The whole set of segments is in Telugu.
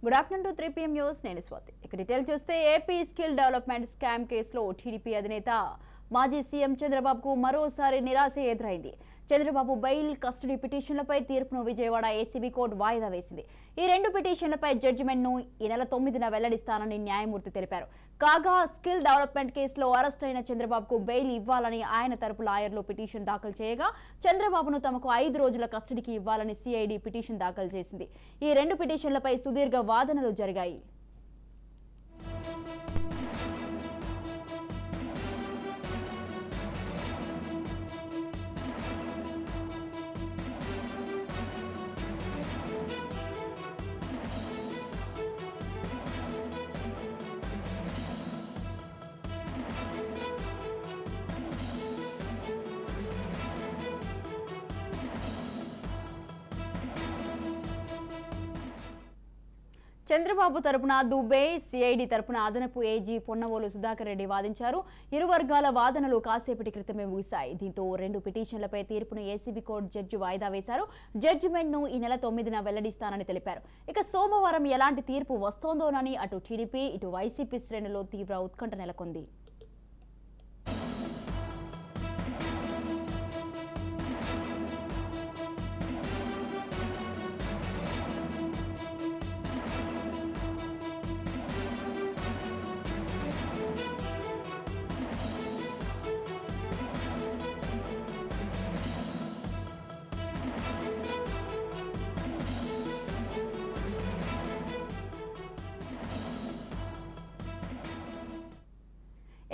Good afternoon to 3 PM news నేను స్వాతి. ఇక డీటెయిల్ చూస్తే ఏపీ స్కిల్ డెవలప్మెంట్ స్కామ్ కేసులో టీడీపీ అధినేత మాజీ సీఎం చంద్రబాబుకు మరోసారి నిరాశ ఎదురైంది. చంద్రబాబు బెయిల్ కస్టడీ పిటిషన్లపై తీర్పును విజయవాడ ఏసీబీ కోర్టు వాయిదా వేసింది. ఈ రెండు పిటిషన్లపై జడ్జిమెంట్ను ఈ నెల 9న వెల్లడిస్తానని న్యాయమూర్తి తెలిపారు. కాగా స్కిల్ డెవలప్మెంట్ కేసులో అరెస్ట్ అయిన చంద్రబాబుకు బెయిల్ ఇవ్వాలని ఆయన తరపు లాయర్లు పిటిషన్ దాఖలు చేయగా చంద్రబాబును తమకు 5 రోజుల కస్టడీకి ఇవ్వాలని సిఐడి పిటిషన్ దాఖలు చేసింది. ఈ రెండు పిటిషన్లపై సుదీర్ఘ వాదనలు జరిగాయి. చంద్రబాబు తరపున దుబే, సిఐడి తరపున అదనపు ఏజీ పొన్నవోలు సుధాకర్ రెడ్డి వాదించారు. ఇరు వర్గాల వాదనలు కాసేపటి క్రితమే ముగిశాయి. దీంతో రెండు పిటిషన్లపై తీర్పును ఏసీబీ కోర్టు జడ్జి వాయిదా వేశారు. జడ్జిమెంట్ను ఈ నెల 9న వెల్లడిస్తానని తెలిపారు. ఇక సోమవారం ఎలాంటి తీర్పు వస్తోందోనని అటు టీడీపీ ఇటు వైసీపీ శ్రేణుల్లో తీవ్ర ఉత్కంఠ నెలకొంది.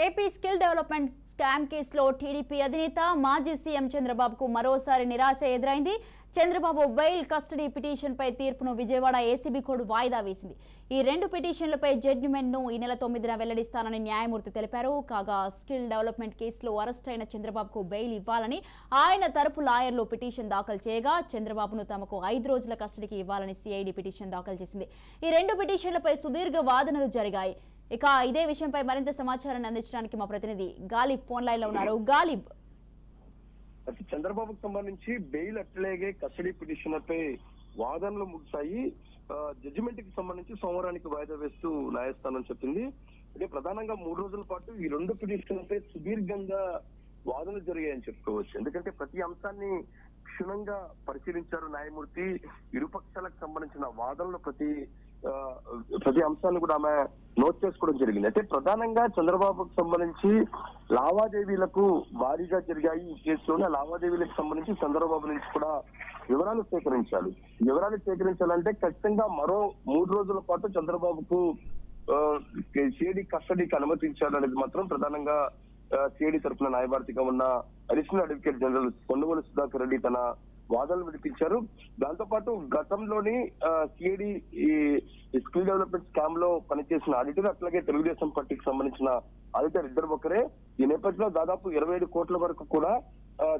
ఏపీ స్కిల్ డెవలప్మెంట్ స్కామ్ కేసులో టీడీపీ అధినేత మాజీ సీఎం చంద్రబాబుకు మరోసారి నిరాశ ఎదురైంది. చంద్రబాబు బెయిల్ కస్టడీ పిటిషన్పై తీర్పును విజయవాడ ఏసీబీ కోర్టు వాయిదా వేసింది. ఈ రెండు పిటిషన్లపై జడ్జిమెంట్ను ఈ నెల 9న వెల్లడిస్తానని న్యాయమూర్తి తెలిపారు. కాగా స్కిల్ డెవలప్మెంట్ కేసులో అరెస్ట్ అయిన చంద్రబాబుకు బెయిల్ ఇవ్వాలని ఆయన తరపు లాయర్లు పిటిషన్ దాఖలు చేయగా చంద్రబాబును తమకు 5 రోజుల కస్టడీకి ఇవ్వాలని సిఐడి పిటిషన్ దాఖలు చేసింది. ఈ రెండు పిటిషన్లపై సుదీర్ఘ వాదనలు జరిగాయి. ఇక ఇదే విషయంపై మరింత సమాచారాన్ని అందించడానికి మా ప్రతినిధి గాలిబ్ ఫోన్ లైన్ లో ఉన్నారు. గాలిబ్, చంద్రబాబుకు సంబంధించి బెయిల్ అట్లాగే కస్టడీ పిటిషన్లపై వాదనలు ముగిశాయి. జడ్జిమెంట్ కి సంబంధించి సోమవారానికి వాయిదా వేస్తూ న్యాయస్థానం చెప్పింది. అంటే ప్రధానంగా 3 రోజుల పాటు ఈ రెండు పిటిషన్లపై సుదీర్ఘంగా వాదనలు జరిగాయని చెప్పుకోవచ్చు. ఎందుకంటే ప్రతి అంశాన్ని క్షుణ్ణంగా పరిశీలించారు న్యాయమూర్తి. ఇరుపక్షాలకు సంబంధించిన వాదనలు ప్రతి అంశాన్ని కూడా ఆమె నోట్ చేసుకోవడం జరిగింది. అయితే ప్రధానంగా చంద్రబాబుకు సంబంధించి లావాదేవీలకు భారీగా జరిగాయి. ఈ కేసులోనే లావాదేవీలకు సంబంధించి చంద్రబాబు నుంచి కూడా వివరాలు సేకరించాలి. వివరాలు సేకరించాలంటే ఖచ్చితంగా మరో 3 రోజుల పాటు చంద్రబాబుకు సిఐడి కస్టడీకి అనుమతించాలనేది మాత్రం ప్రధానంగా సిఐడి తరఫున న్యాయవాదిగా ఉన్న additional advocate general Ponnavolu Sudhakar Reddy తన వాదనలు వినిపించారు. దాంతో పాటు గతంలోని సిఐడి ఈ స్కిల్ డెవలప్మెంట్ స్కామ్ లో పనిచేసిన ఆడిటర్ అట్లాగే తెలుగుదేశం పార్టీకి సంబంధించిన ఆడిటర్ ఇద్దరు ఒకరే. ఈ నేపథ్యంలో దాదాపు 27 కోట్ల వరకు కూడా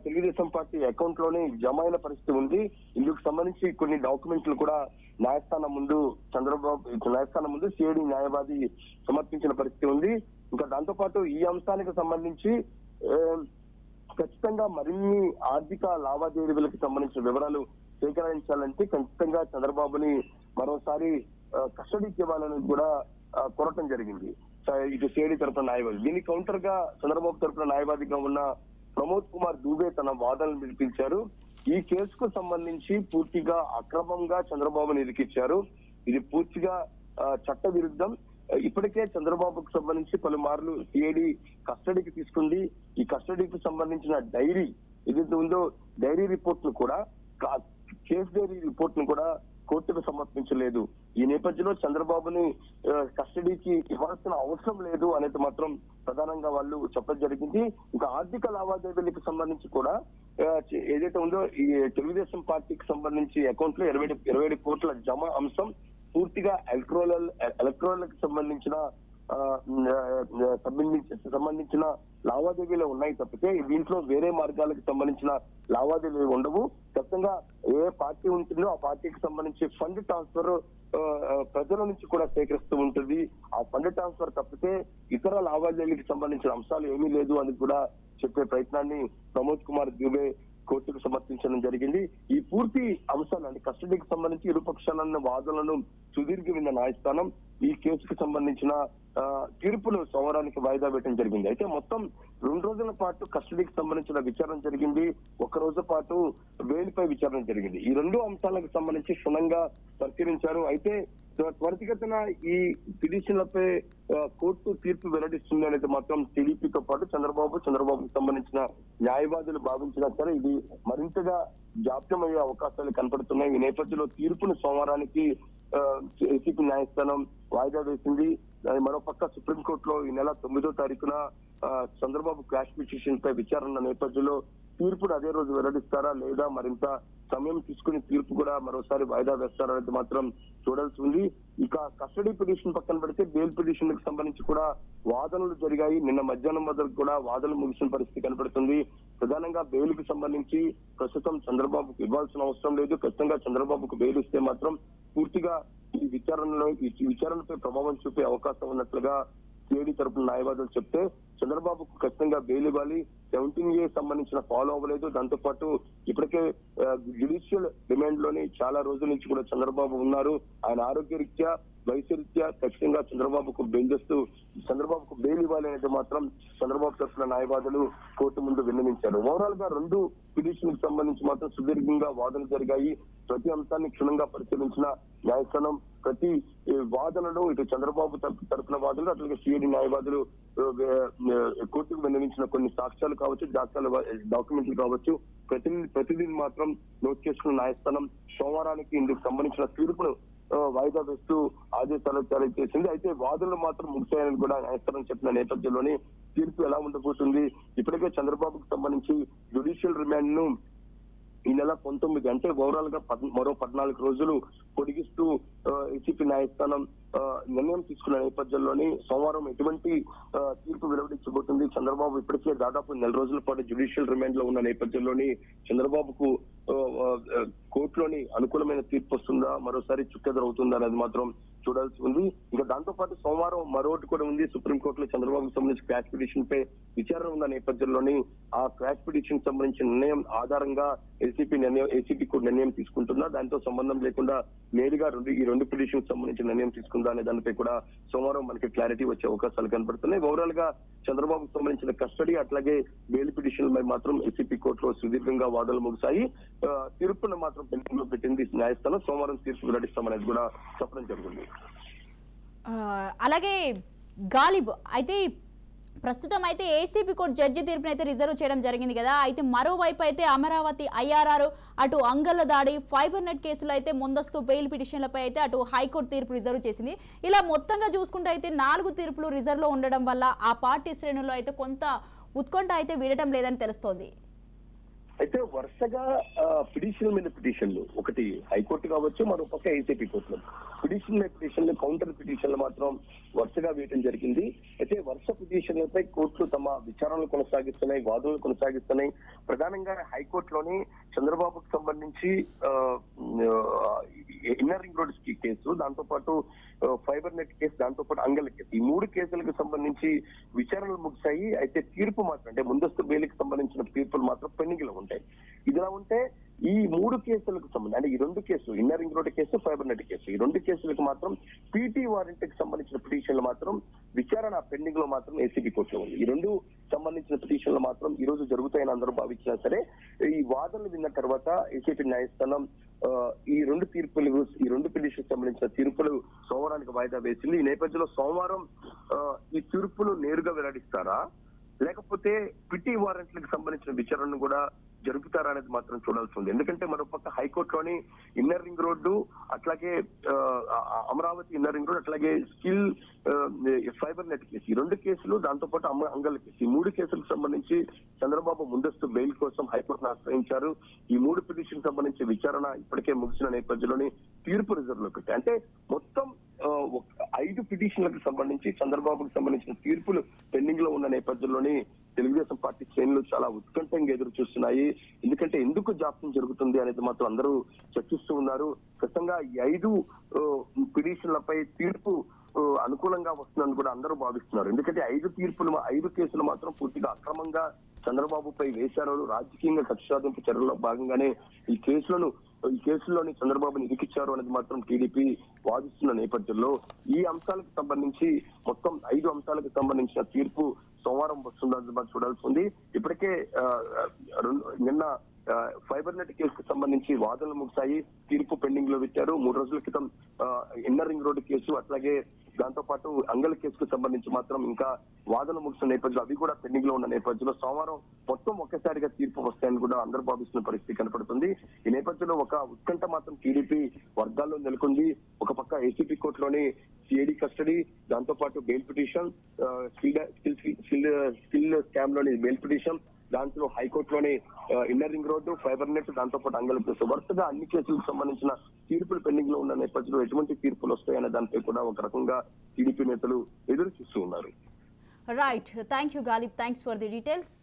తెలుగుదేశం పార్టీ అకౌంట్ లోనే జమ అయిన పరిస్థితి ఉంది. ఇందుకు సంబంధించి కొన్ని డాక్యుమెంట్లు కూడా న్యాయస్థానం ముందు సిఐడి న్యాయవాది సమర్పించిన పరిస్థితి ఉంది. ఇంకా దాంతో పాటు ఈ అంశానికి సంబంధించి ఖచ్చితంగా మరిన్ని ఆర్థిక లావాదేవీలకు సంబంధించిన వివరాలు సేకరించాలంటే ఖచ్చితంగా చంద్రబాబుని మరోసారి కస్టడీకి ఇవ్వాలని కూడా కోరటం జరిగింది ఇటు సిఐడి తరఫున న్యాయవాది. దీనికి కౌంటర్ గా చంద్రబాబు తరఫున న్యాయవాదిగా ఉన్న ప్రమోద్ కుమార్ దూబే తన వాదనలు వినిపించారు. ఈ కేసుకు సంబంధించి పూర్తిగా అక్రమంగా చంద్రబాబుని ఇరికిచ్చారు. ఇది పూర్తిగా చట్ట విరుద్ధం. ఇప్పటికే చంద్రబాబుకు సంబంధించి పలుమార్లు సిఐడి కస్టడీకి తీసుకుంది. ఈ కస్టడీకి సంబంధించిన డైరీ ఏదైతే ఉందో డైరీ రిపోర్ట్ ను కూడా కేసు డైరీ రిపోర్ట్ ను కూడా కోర్టుకు సమర్పించలేదు. ఈ నేపథ్యంలో చంద్రబాబుని కస్టడీకి ఇవ్వాల్సిన అవసరం లేదు అనేది మాత్రం ప్రధానంగా వాళ్ళు చెప్పడం జరిగింది. ఇంకా ఆర్థిక లావాదేవీలకు సంబంధించి కూడా ఏదైతే ఉందో ఈ తెలుగుదేశం పార్టీకి సంబంధించి అకౌంట్ లో 27 కోట్ల జమ అంశం పూర్తిగా ఎలక్ట్రోలకు సంబంధించిన లావాదేవీలు ఉన్నాయి తప్పితే దీంట్లో వేరే మార్గాలకు సంబంధించిన లావాదేవీలు ఉండవు. ఖచ్చితంగా ఏ పార్టీ ఉంటుందో ఆ పార్టీకి సంబంధించి ఫండ్ ట్రాన్స్ఫర్ ప్రజల నుంచి కూడా సేకరిస్తూ ఉంటుంది. ఆ ఫండ్ ట్రాన్స్ఫర్ తప్పితే ఇతర లావాదేవీలకు సంబంధించిన అంశాలు ఏమీ లేదు అని కూడా చెప్పే ప్రయత్నాన్ని ప్రమోద్ కుమార్ దూబే కోర్టుకు సమర్పించడం జరిగింది. ఈ పూర్తి అంశాలు కస్టడీకి సంబంధించి ఇరుపక్షాలన్న వాదనలను సుదీర్ఘ విన్న న్యాయస్థానం ఈ కేసుకు సంబంధించిన తీర్పును సోమవారానికి వాయిదా వేయడం జరిగింది. అయితే మొత్తం 2 రోజుల పాటు కస్టడీకి సంబంధించిన విచారణ జరిగింది, 1 రోజు పాటు బెయిల్పై విచారణ జరిగింది. ఈ 2 అంశాలకు సంబంధించి క్షుణ్ణంగా పరిశీలించారు. అయితే త్వరితగతిన ఈ పిటిషన్లపై కోర్టు తీర్పు వెల్లడిస్తుంది అనేది మాత్రం టీడీపీతో పాటు చంద్రబాబుకు సంబంధించిన న్యాయవాదులు భావించినా సరే ఇది మరింతగా జాప్యమయ్యే అవకాశాలు కనపడుతున్నాయి. ఈ నేపథ్యంలో తీర్పును సోమవారానికి ఏసీపీ న్యాయస్థానం వాయిదా వేసింది. మరోపక్క సుప్రీంకోర్టులో ఈ నెల 9వ తారీఖున చంద్రబాబు క్వాష్ పిటిషన్ పై విచారణ నేపథ్యంలో తీర్పును అదే రోజు వెల్లడిస్తారా లేదా మరింత సమయం తీసుకుని తీర్పు కూడా మరోసారి వాయిదా వేస్తారా అనేది మాత్రం చూడాల్సి ఉంది. ఇక కస్టడీ పిటిషన్ పక్కన పెడితే బెయిల్ పిటిషన్ కి సంబంధించి కూడా వాదనలు జరిగాయి. నిన్న మధ్యాహ్నం వరకు కూడా వాదనలు ముగిసిన పరిస్థితి కనబడుతుంది. ప్రధానంగా బెయిల్ కి సంబంధించి ప్రస్తుతం చంద్రబాబుకు ఇవ్వాల్సిన అవసరం లేదు. ఖచ్చితంగా చంద్రబాబుకు బెయిల్ ఇస్తే మాత్రం పూర్తిగా ఈ విచారణపై ప్రభావం చూపే అవకాశం ఉన్నట్లుగా సిఐడి తరపున న్యాయవాదులు చెప్తే చంద్రబాబుకు ఖచ్చితంగా బెయిల్ ఇవ్వాలి. 17A సంబంధించిన ఫాలో అవ్వలేదు. దాంతో పాటు ఇప్పటికే జ్యుడిషియల్ రిమాండ్ లోని చాలా రోజుల నుంచి కూడా చంద్రబాబు ఉన్నారు. ఆయన ఆరోగ్య రీత్యా వయసు రీత్యా ఖచ్చితంగా చంద్రబాబుకు బెయిల్ ఇవ్వాలి అనేది మాత్రం చంద్రబాబు తరఫున న్యాయవాదులు కోర్టు ముందు విన్నవించారు. ఓవరాల్ గా 2 పిటిషన్ కి సంబంధించి మాత్రం సుదీర్ఘంగా వాదనలు జరిగాయి. ప్రతి అంశాన్ని క్షుణ్ణంగా పరిశీలించిన న్యాయస్థానం ప్రతి వాదనలు ఇటు చంద్రబాబు తరఫున వాదనలు అట్లాగే సిఐడి న్యాయవాదులు కోర్టుకు విన్నవించిన కొన్ని సాక్ష్యాలు కావచ్చు, డాక్యుమెంట్లు కావచ్చు ప్రతిదీ మాత్రం నోట్ చేసుకున్న న్యాయస్థానం సోమవారానికి ఇందుకు సంబంధించిన తీర్పును వాయిదా వేస్తూ ఆదేశాలు జారీ చేసింది. అయితే వాదనలు మాత్రం ముగిశాయని కూడా న్యాయస్థానం చెప్పిన నేపథ్యంలోనే తీర్పు ఎలా ఉండబోతుంది. ఇప్పటికే చంద్రబాబుకు సంబంధించి జ్యుడిషియల్ రిమాండ్ ను ఈ నెల 19 అంటే ఓవరాల్ గా మరో 14 రోజులు పొడిగిస్తూ ఏసీపీ న్యాయస్థానం నిర్ణయం తీసుకున్న నేపథ్యంలోని సోమవారం ఎటువంటి తీర్పు వెలువడించబోతుంది. చంద్రబాబు ఇప్పటికే దాదాపు 4 రోజుల పాటు జ్యుడిషియల్ రిమాండ్ లో ఉన్న నేపథ్యంలోని చంద్రబాబుకు కోర్టులోని అనుకూలమైన తీర్పు వస్తుందా, మరోసారి చుక్కెదురవుతుందా అనేది మాత్రం చూడాల్సి ఉంది. ఇంకా దాంతో పాటు సోమవారం మరొకటి కూడా ఉంది. సుప్రీంకోర్టులో చంద్రబాబుకు సంబంధించి క్వాష్ పిటిషన్ పై విచారణ ఉన్న నేపథ్యంలోని ఆ క్వాష్ పిటిషన్ సంబంధించిన నిర్ణయం ఆధారంగా ఏసీపీ కోర్టు నిర్ణయం తీసుకుంటుందా, దాంతో సంబంధం లేకుండా నేరుగా ఈ 2 పిటిషన్ సంబంధించిన నిర్ణయం తీసుకుందా అనే దానిపై కూడా సోమవారం మనకి క్లారిటీ వచ్చే అవకాశాలు కనబడుతున్నాయి. ఓవరాల్ గా చంద్రబాబుకు సంబంధించిన కస్టడీ అట్లాగే బెయిల్ పిటిషన్ పై మాత్రం ఏసీపీ కోర్టులో సుదీర్ఘంగా వాదనలు ముగిశాయి. తీర్పును మాత్రం పెండింగ్ లో పెట్టింది న్యాయస్థానం. సోమవారం తీర్పు వెల్లడిస్తామనేది కూడా చెప్పడం జరిగింది. అలాగే గాలిబ్ అయితే ప్రస్తుతం అయితే ఏసీబీ కోర్టు జడ్జి తీర్పును అయితే రిజర్వ్ చేయడం జరిగింది కదా. అయితే మరోవైపు అయితే అమరావతి IRR అటు అంగళ్ళ దాడి ఫైబర్ నెట్ కేసులో అయితే ముందస్తు బెయిల్ పిటిషన్లపై అయితే అటు హైకోర్టు తీర్పు రిజర్వ్ చేసింది. ఇలా మొత్తంగా చూసుకుంటే అయితే 4 తీర్పులు రిజర్వ్ లో ఉండడం వల్ల ఆ పార్టీ శ్రేణుల్లో అయితే కొంత ఉత్కంఠ అయితే వీడటం లేదని తెలుస్తోంది. అయితే వరుసగా పిటిషన్ మీద పిటిషన్లు, ఒకటి హైకోర్టు కావచ్చు, మరోపక్క ఏసీపీ కోర్టులు పిటిషన్లు కౌంటర్ పిటిషన్లు మాత్రం వరుసగా వేయడం జరిగింది. అయితే వరుస పిటిషన్లపై కోర్టులు తమ విచారణలు కొనసాగిస్తున్నాయి, వాదనలు కొనసాగిస్తున్నాయి. ప్రధానంగా హైకోర్టులోని చంద్రబాబుకు సంబంధించి ఇన్నర్ రింగ్ రోడ్ కేసు, దాంతో పాటు ఫైబర్ నెట్ కేసు, దాంతో పాటు అంగళ్ళ కేసు, ఈ 3 కేసులకు సంబంధించి విచారణలు ముగిశాయి. అయితే తీర్పు మాత్రం అంటే ముందస్తు బెయిల్కి సంబంధించిన తీర్పులు మాత్రం పెండింగ్ లో ఉంటాయి. ఇదిలా ఉంటే ఈ 3 కేసులకు సంబంధించి అంటే ఈ 2 కేసులు inner ring road case, fibre net case, ఈ 2 కేసులకు మాత్రం పీటీ వారెంట్ కి సంబంధించిన పిటిషన్లు మాత్రం విచారణ పెండింగ్ లో మాత్రం ఏసీబీ కోర్టులో ఉంది. ఈ 2 సంబంధించిన పిటిషన్లు మాత్రం ఈ రోజు జరుగుతాయని అందరూ భావించినా సరే ఈ వాదనలు విన్న తర్వాత ఏసీబీ న్యాయస్థానం ఈ 2 పిటిషన్ సంబంధించిన తీర్పులు సోమవారానికి వాయిదా వేసింది. ఈ నేపథ్యంలో సోమవారం ఈ తీర్పులు నేరుగా వెల్లడిస్తారా లేకపోతే పిటి వారెంట్లకు సంబంధించిన విచారణను కూడా జరుపుతారా అనేది మాత్రం చూడాల్సి ఉంది. ఎందుకంటే మరోపక్క హైకోర్టులోని ఇన్నర్ రింగ్ రోడ్డు, అట్లాగే అమరావతి ఇన్నర్ రింగ్ రోడ్, అట్లాగే స్కిల్ ఫైబర్ నెట్ కేసు, ఈ 2 కేసులు, దాంతో పాటు అంగళ్ళ కేసు, ఈ 3 కేసులకు సంబంధించి చంద్రబాబు ముందస్తు బెయిల్ కోసం హైకోర్టును ఆశ్రయించారు. ఈ 3 పిటిషన్ సంబంధించి విచారణ ఇప్పటికే ముగిసిన నేపథ్యంలోని తీర్పు రిజర్వ్ లో పెట్టాయి. అంటే మొత్తం 5 పిటిషన్లకు సంబంధించి చంద్రబాబుకు సంబంధించిన తీర్పులు పెండింగ్ లో ఉన్న నేపథ్యంలోని తెలుగుదేశం పార్టీ శ్రేణులు చాలా ఉత్కంఠంగా ఎదురు చూస్తున్నాయి. ఎందుకంటే ఎందుకు జాప్యం జరుగుతుంది అనేది మాత్రం అందరూ చర్చిస్తూ ఉన్నారు. ఖచ్చితంగా ఈ 5 పిటిషన్లపై తీర్పు అనుకూలంగా వస్తుందని కూడా అందరూ భావిస్తున్నారు. ఎందుకంటే 5 కేసులు మాత్రం పూర్తిగా అక్రమంగా చంద్రబాబుపై వేశారు. రాజకీయంగా కక్ష సాధింపు చర్యల్లో భాగంగానే ఈ కేసుల్లోని చంద్రబాబుని ఇరికిచ్చారు అనేది మాత్రం టీడీపీ వాదిస్తున్న నేపథ్యంలో ఈ అంశాలకు సంబంధించి మొత్తం 5 అంశాలకు సంబంధించిన తీర్పు సోమవారం వస్తుందని మనం చూడాల్సి ఉంది. ఇప్పటికే నిన్న ఫైబర్ నెట్ కేసుకు సంబంధించి వాదనలు ముగిశాయి. తీర్పు పెండింగ్ లో పెట్టారు. 3 రోజుల క్రితం ఇన్నర్ రింగ్ రోడ్డు కేసు, అట్లాగే దాంతో పాటు అంగల్ కేసుకు సంబంధించి మాత్రం ఇంకా వాదనలు ముగిసిన నేపథ్యంలో అవి కూడా పెండింగ్ లో ఉన్న నేపథ్యంలో సోమవారం మొత్తం ఒక్కసారిగా తీర్పు వస్తాయని కూడా అందరూ భావిస్తున్న పరిస్థితి కనపడుతుంది. ఈ నేపథ్యంలో ఒక ఉత్కంఠ మాత్రం టీడీపీ వర్గాల్లో నెలకొంది. ఒక పక్క ఏసీపీ కోర్టులోని సిఐడి కస్టడీ, దాంతో పాటు బెయిల్ పిటిషన్, స్కిల్ స్కామ్ లోని బెయిల్ పిటిషన్, దాంట్లో హైకోర్టులోని inner ring road, fibre net, దాంతో పాటు అంగళ కేసు, వరుసగా అన్ని కేసులకు సంబంధించిన తీర్పులు పెండింగ్ లో ఉన్న నేపథ్యంలో ఎటువంటి తీర్పులు వస్తాయనే దానిపై కూడా ఒక రకంగా టీడీపీ నేతలు ఎదురు చూస్తూ ఉన్నారు. Right, thank you Ghalib, thanks for the details.